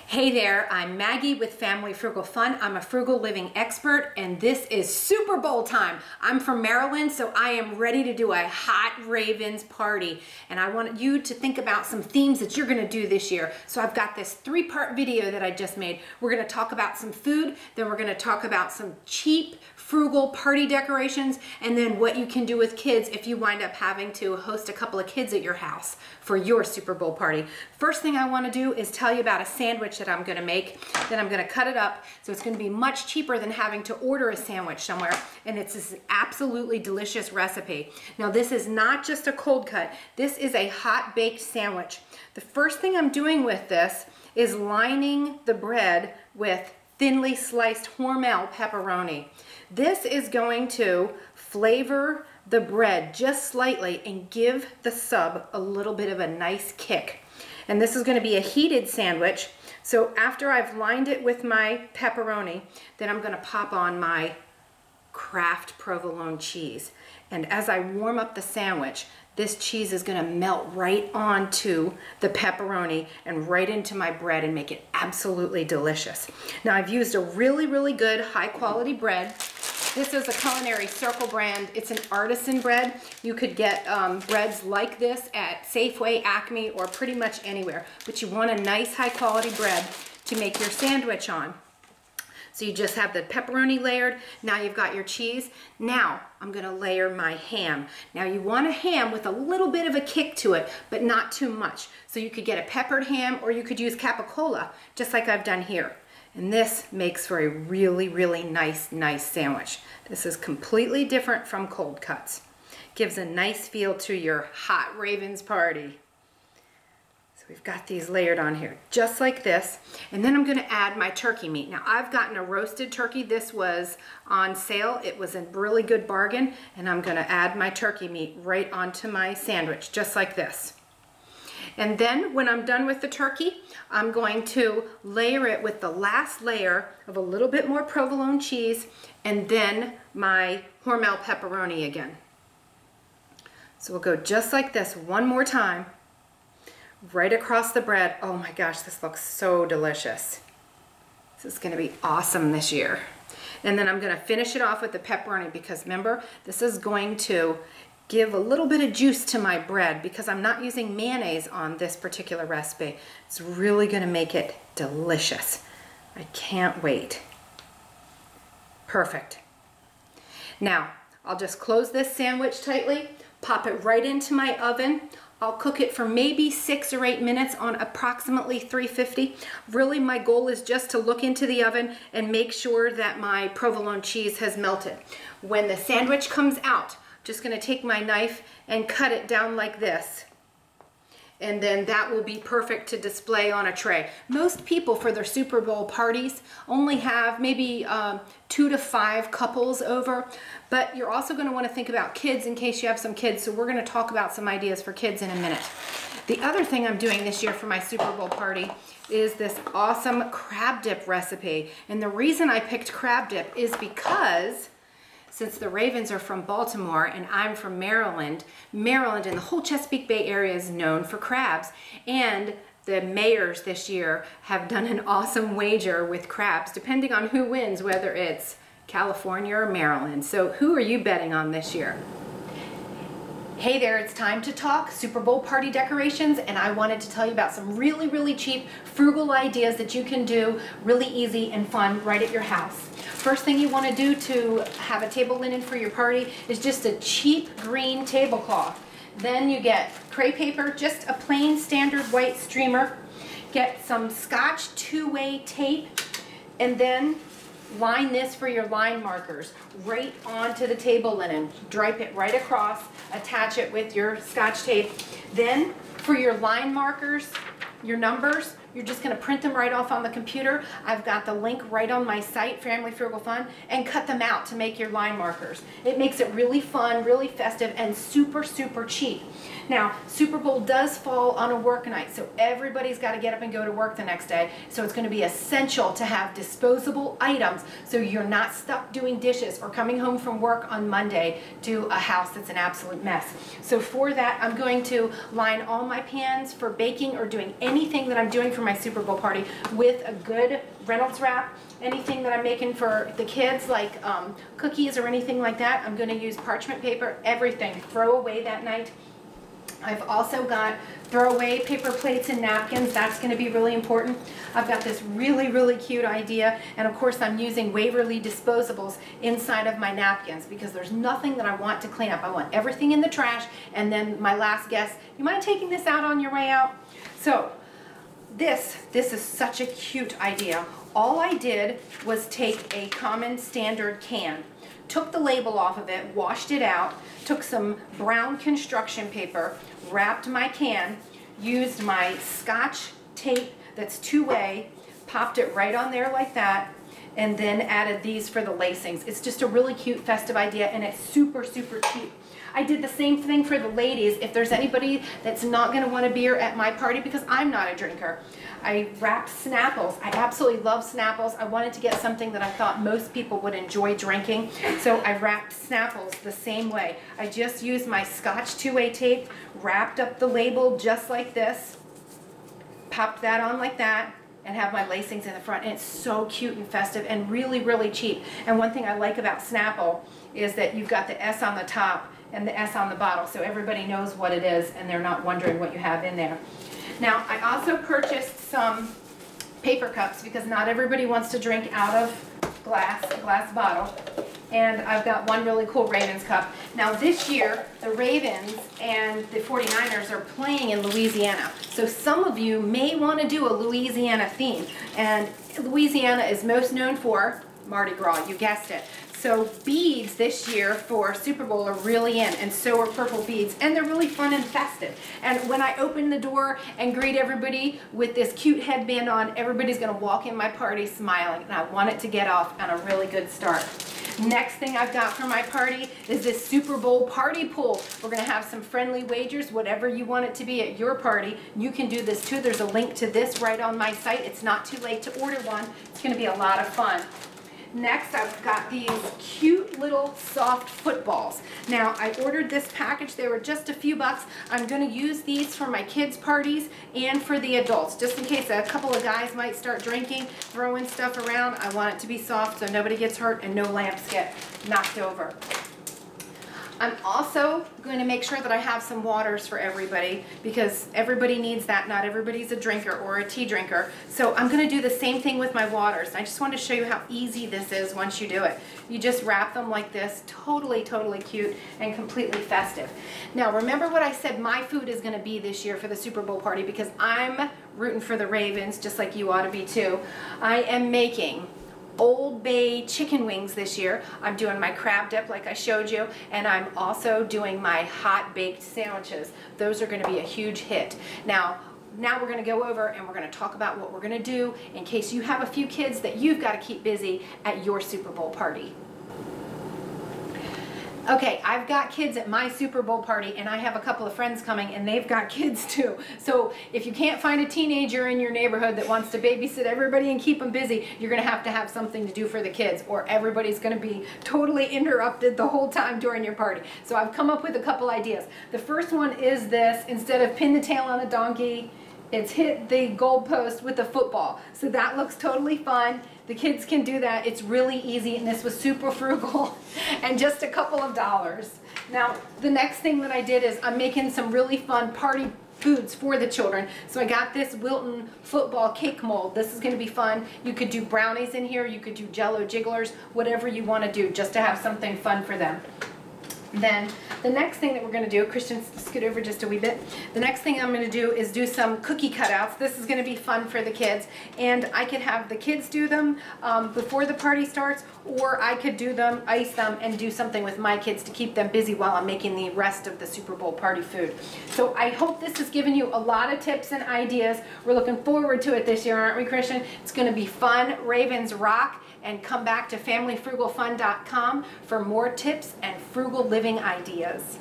Hey there, I'm Maggie with Family Frugal Fun. I'm a frugal living expert and this is Super Bowl time. I'm from Maryland, so I am ready to do a hot Ravens party. And I want you to think about some themes that you're gonna do this year. So I've got this 3-part video that I just made. We're gonna talk about some food, then we're gonna talk about some cheap, frugal party decorations, and then what you can do with kids if you wind up having to host a couple of kids at your house for your Super Bowl party. First thing I want to do is tell you about a sandwich that I'm going to make. Then I'm going to cut it up, so it's going to be much cheaper than having to order a sandwich somewhere, and it's this absolutely delicious recipe. Now this is not just a cold cut, this is a hot baked sandwich. The first thing I'm doing with this is lining the bread with thinly sliced Hormel pepperoni. This is going to flavor the bread just slightly and give the sub a little bit of a nice kick. And this is going to be a heated sandwich. So after I've lined it with my pepperoni, then I'm going to pop on my Kraft provolone cheese. And as I warm up the sandwich, this cheese is going to melt right onto the pepperoni and right into my bread and make it absolutely delicious. Now I've used a really good high quality bread. This is a Culinary Circle brand. It's an artisan bread. You could get breads like this at Safeway, Acme, or pretty much anywhere. But you want a nice high quality bread to make your sandwich on. So you just have the pepperoni layered. Now you've got your cheese. Now I'm gonna layer my ham. Now you want a ham with a little bit of a kick to it, but not too much. So you could get a peppered ham or you could use capicola, just like I've done here. And this makes for a really nice sandwich. This is completely different from cold cuts. Gives a nice feel to your hot Ravens party. So we've got these layered on here, just like this. And then I'm gonna add my turkey meat. Now I've gotten a roasted turkey. This was on sale. It was a really good bargain. And I'm gonna add my turkey meat right onto my sandwich, just like this. And then when I'm done with the turkey, I'm going to layer it with the last layer of a little bit more provolone cheese and then my Hormel pepperoni again. So we'll go just like this one more time, right across the bread. Oh my gosh, this looks so delicious. This is gonna be awesome this year. And then I'm gonna finish it off with the pepperoni because remember, this is going to give a little bit of juice to my bread because I'm not using mayonnaise on this particular recipe. It's really gonna make it delicious. I can't wait. Perfect. Now, I'll just close this sandwich tightly, pop it right into my oven. I'll cook it for maybe 6 or 8 minutes on approximately 350. Really, my goal is just to look into the oven and make sure that my provolone cheese has melted. When the sandwich comes out, just gonna take my knife and cut it down like this. And then that will be perfect to display on a tray. Most people for their Super Bowl parties only have maybe 2 to 5 couples over, but you're also gonna wanna think about kids in case you have some kids, so we're gonna talk about some ideas for kids in a minute. The other thing I'm doing this year for my Super Bowl party is this awesome crab dip recipe. And the reason I picked crab dip is because since the Ravens are from Baltimore and I'm from Maryland, Maryland and the whole Chesapeake Bay area is known for crabs. And the mayors this year have done an awesome wager with crabs, depending on who wins, whether it's California or Maryland. So who are you betting on this year? Hey there, it's time to talk Super Bowl party decorations, and I wanted to tell you about some really cheap, frugal ideas that you can do really easy and fun right at your house. First thing you want to do to have a table linen for your party is just a cheap green tablecloth. Then you get crepe paper, just a plain standard white streamer. Get some Scotch 2-way tape, and then line this for your line markers right onto the table linen. Drape it right across, attach it with your Scotch tape. Then for your line markers, your numbers, you're just going to print them right off on the computer. I've got the link right on my site, Family Frugal Fun, and cut them out to make your line markers. It makes it really fun, really festive, and super cheap. Now, Super Bowl does fall on a work night, so everybody's got to get up and go to work the next day. So it's going to be essential to have disposable items so you're not stuck doing dishes or coming home from work on Monday to a house that's an absolute mess. So for that, I'm going to line all my pans for baking or doing anything that I'm doing for my Super Bowl party with a good Reynolds wrap. Anything that I'm making for the kids, like cookies or anything like that, I'm going to use parchment paper, everything. Throw away that night. I've also got throwaway paper plates and napkins. That's going to be really important. I've got this really, really cute idea, and of course I'm using Waverly disposables inside of my napkins because there's nothing that I want to clean up. I want everything in the trash. And then my last guess, you mind taking this out on your way out? So this is such a cute idea. All I did was take a common standard can, took the label off of it, washed it out, took some brown construction paper, wrapped my can, used my Scotch tape that's two-way, popped it right on there like that, and then added these for the lacings. It's just a really cute festive idea, and it's super, super cheap. I did the same thing for the ladies. If there's anybody that's not going to want a beer at my party, because I'm not a drinker, I wrapped Snapples. I absolutely love Snapples. I wanted to get something that I thought most people would enjoy drinking, so I wrapped Snapples the same way. I just used my Scotch two-way tape, wrapped up the label just like this, popped that on like that, and have my lacings in the front. And it's so cute and festive and really, really cheap. And one thing I like about Snapple is that you've got the S on the top and the S on the bottle, so everybody knows what it is and they're not wondering what you have in there. Now, I also purchased some paper cups because not everybody wants to drink out of a glass bottle. And I've got one really cool Ravens cup. Now this year, the Ravens and the 49ers are playing in Louisiana. So some of you may want to do a Louisiana theme. And Louisiana is most known for Mardi Gras, you guessed it. So beads this year for Super Bowl are really in, and so are purple beads, and they're really fun and festive. And when I open the door and greet everybody with this cute headband on, everybody's going to walk in my party smiling, and I want it to get off on a really good start. Next thing I've got for my party is this Super Bowl party pool. We're going to have some friendly wagers, whatever you want it to be at your party. You can do this too. There's a link to this right on my site. It's not too late to order one. It's going to be a lot of fun. Next, I've got these cute little soft footballs. Now, I ordered this package. They were just a few bucks. I'm going to use these for my kids' parties and for the adults, just in case a couple of guys might start drinking, throwing stuff around. I want it to be soft so nobody gets hurt and no lamps get knocked over. I'm also going to make sure that I have some waters for everybody because everybody needs that. Not everybody's a drinker or a tea drinker. So I'm going to do the same thing with my waters. I just want to show you how easy this is once you do it. You just wrap them like this. Totally, totally cute and completely festive. Now remember what I said my food is going to be this year for the Super Bowl party because I'm rooting for the Ravens just like you ought to be too. I am making Old Bay chicken wings this year. I'm doing my crab dip like I showed you, and I'm also doing my hot baked sandwiches. Those are going to be a huge hit. Now we're going to go over and we're going to talk about what we're going to do in case you have a few kids that you've got to keep busy at your Super Bowl party. Okay, I've got kids at my Super Bowl party, and I have a couple of friends coming, and they've got kids too. So if you can't find a teenager in your neighborhood that wants to babysit everybody and keep them busy, you're going to have something to do for the kids, or everybody's going to be totally interrupted the whole time during your party. So I've come up with a couple ideas. The first one is this: instead of pin the tail on a donkey, it's hit the goalpost with a football. So that looks totally fun. The kids can do that. It's really easy, and this was super frugal and just a couple of dollars. Now, the next thing that I did is I'm making some really fun party foods for the children. So I got this Wilton football cake mold. This is going to be fun. You could do brownies in here. You could do Jello jigglers, whatever you want to do, just to have something fun for them. Then the next thing that we're going to do, Christian, scoot over just a wee bit. The next thing I'm going to do is do some cookie cutouts. This is going to be fun for the kids, and I could have the kids do them before the party starts, or I could do them, ice them, and do something with my kids to keep them busy while I'm making the rest of the Super Bowl party food. So I hope this has given you a lot of tips and ideas. We're looking forward to it this year, aren't we, Christian? It's going to be fun. Ravens rock. And come back to familyfrugalfun.com for more tips and frugal living ideas.